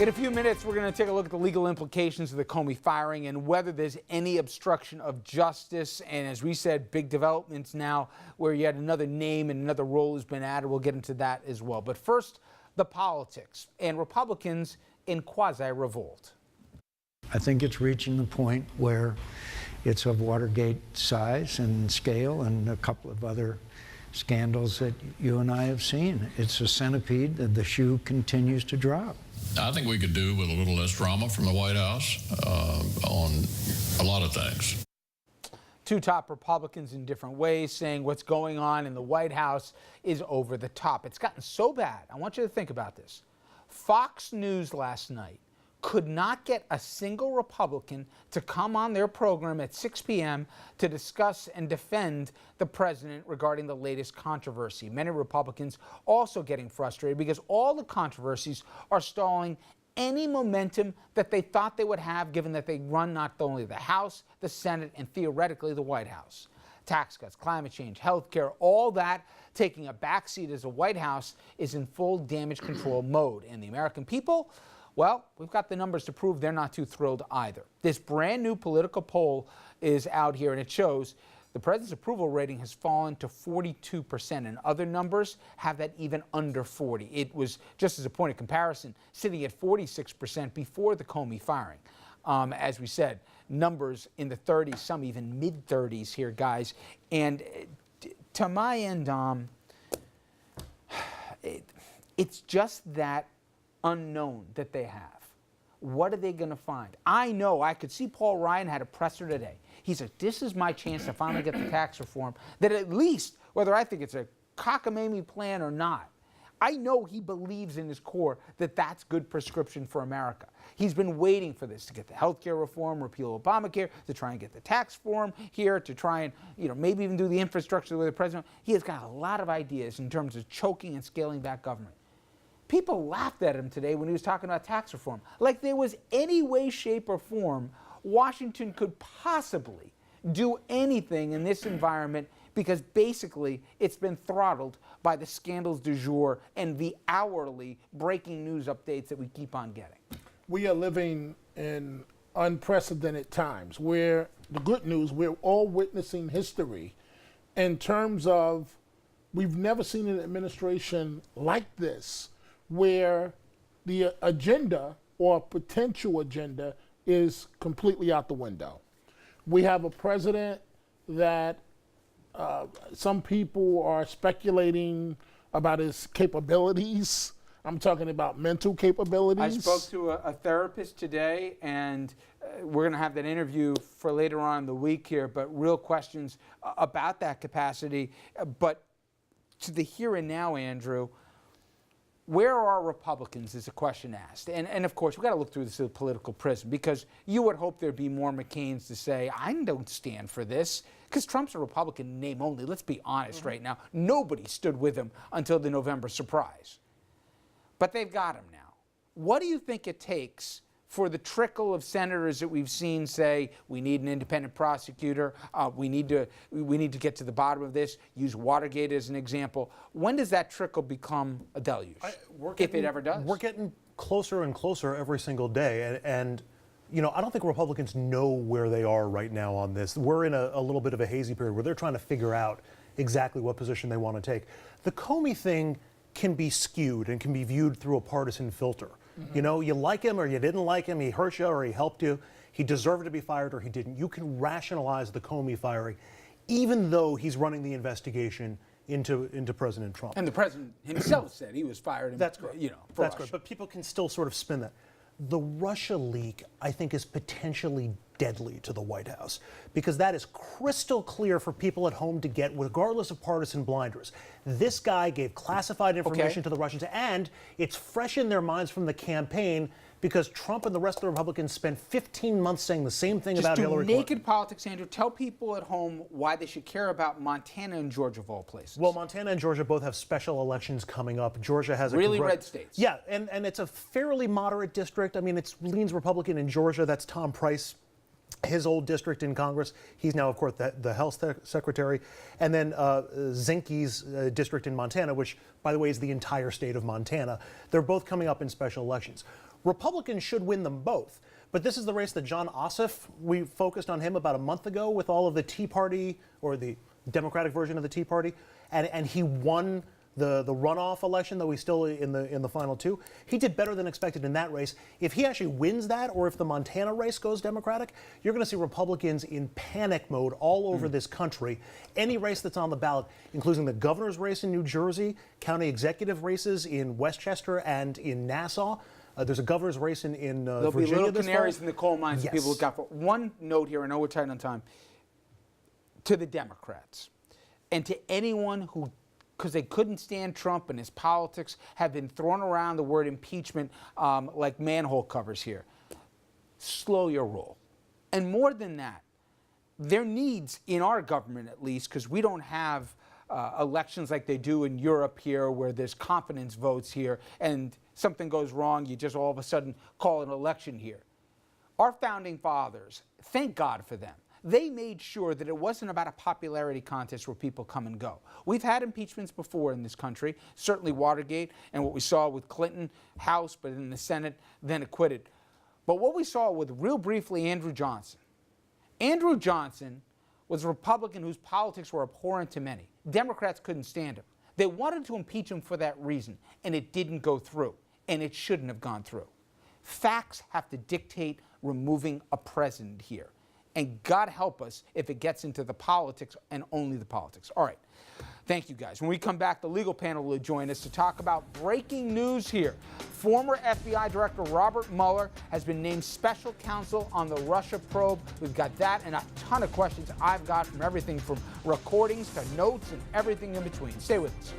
In a few minutes, we're going to take a look at the legal implications of the Comey firing and whether there's any obstruction of justice. And as we said, big developments now where yet another name and another role has been added. We'll get into that as well. But first, the politics and Republicans in quasi-revolt. I think it's reaching the point where it's of Watergate size and scale and a couple of other scandals that you and I have seen. It's a centipede that the shoe continues to drop. I think we could do with a little less drama from the White House on a lot of things. Two top Republicans in different ways saying what's going on in the White House is over the top. It's gotten so bad. I want you to think about this. Fox News last night could not get a single Republican to come on their program at 6 p.m. to discuss and defend the president regarding the latest controversy. Many Republicans also getting frustrated because all the controversies are stalling any momentum that they thought they would have, given that they run not only the House, the Senate, and theoretically the White House. Tax cuts, climate change, health care, all that taking a backseat as the White House is in full damage control mode. And the American people, well, we've got the numbers to prove they're not too thrilled either. This brand new political poll is out here, and it shows the president's approval rating has fallen to 42%, and other numbers have that even under 40. It was, just as a point of comparison, sitting at 46% before the Comey firing. As we said, numbers in the 30s, some even mid-30s here, guys. And to my end, it's just that unknown that they have. What are they going to find? I know I could see Paul Ryan had a presser today. He said, this is my chance to finally get the tax reform that at least, whether I think it's a cockamamie plan or not, I know he believes in his core that that's good prescription for America. He's been waiting for this to get the health care reform, repeal Obamacare, to try and get the tax reform here, to try and, maybe even do the infrastructure with the president. He has got a lot of ideas in terms of choking and scaling back government. People laughed at him today when he was talking about tax reform. Like there was any way, shape, or form Washington could possibly do anything in this environment, because basically it's been throttled by the scandals du jour and the hourly breaking news updates that we keep on getting. We are living in unprecedented times where the good news, we're all witnessing history in terms of we've never seen an administration like this, where the agenda or potential agenda is completely out the window. We have a president that some people are speculating about his capabilities. I'm talking about mental capabilities. I spoke to a therapist today, and we're going to have that interview for later on in the week here, but real questions about that capacity. But to the here and now, Andrew, where are Republicans is a question asked. And of course, we've got to look through this political prism, because you would hope there'd be more McCains to say, I don't stand for this, because Trump's a Republican in name only. Let's be honest right now. Nobody stood with him until the November surprise. But they've got him now. What do you think it takes for the trickle of senators that we've seen say, we need an independent prosecutor, we need to get to the bottom of this, use Watergate as an example? When does that trickle become a deluge, if it ever does? We're getting closer and closer every single day, and I don't think Republicans know where they are right now on this. We're in a little bit of a hazy period where they're trying to figure out exactly what position they want to take. The Comey thing can be skewed and can be viewed through a partisan filter. Mm-hmm. You like him or you didn't like him, he hurt you or he helped you, he deserved to be fired or he didn't. You can rationalize the Comey firing, even though he's running the investigation into President Trump. And the president himself said he was fired. That's correct. That's correct. But people can still sort of spin that. The Russia leak, I think, is potentially deadly to the White House, because that is crystal clear for people at home to get, regardless of partisan blinders. This guy gave classified information to the Russians, and it's fresh in their minds from the campaign, because Trump and the rest of the Republicans spent 15 months saying the same thing about Hillary Clinton. Naked politics, Andrew. Tell people at home why they should care about Montana and Georgia, of all places. Well, Montana and Georgia both have special elections coming up. Georgia has really red states. Yeah, and it's a fairly moderate district. I mean, it leans Republican in Georgia. That's Tom Price, his old district in Congress. He's now, of course, the health secretary. And then Zinke's district in Montana, which, by the way, is the entire state of Montana. They're both coming up in special elections. Republicans should win them both. But this is the race that John Ossoff, we focused on him about a month ago with all of the Tea Party, or the Democratic version of the Tea Party, and he won the runoff election, though he's still in the final two. He did better than expected in that race. If he actually wins that, or if the Montana race goes Democratic, you're going to see Republicans in panic mode all over this country. Any race that's on the ballot, including the governor's race in New Jersey, county executive races in Westchester and in Nassau. There's a governor's race in There'll Virginia be little this canaries fall. in the coal mines that Yes. people look out for. One note here, I know we're tight on time, to the Democrats and to anyone who, because they couldn't stand Trump and his politics, have been throwing around the word impeachment like manhole covers here. Slow your roll. And more than that, there needs, in our government at least, because we don't have elections like they do in Europe here, where there's confidence votes here, and something goes wrong, you just all of a sudden call an election here. Our founding fathers, thank God for them, they made sure that it wasn't about a popularity contest where people come and go. We've had impeachments before in this country, certainly Watergate and what we saw with Clinton, House, but in the Senate, then acquitted. But what we saw with, real briefly, Andrew Johnson. Andrew Johnson was a Republican whose politics were abhorrent to many. Democrats couldn't stand him. They wanted to impeach him for that reason, and it didn't go through, and it shouldn't have gone through. Facts have to dictate removing a president here. And God help us if it gets into the politics and only the politics. All right. Thank you, guys. When we come back, the legal panel will join us to talk about breaking news here. Former FBI Director Robert Mueller has been named special counsel on the Russia probe. We've got that and a ton of questions I've got from everything from recordings to notes and everything in between. Stay with us.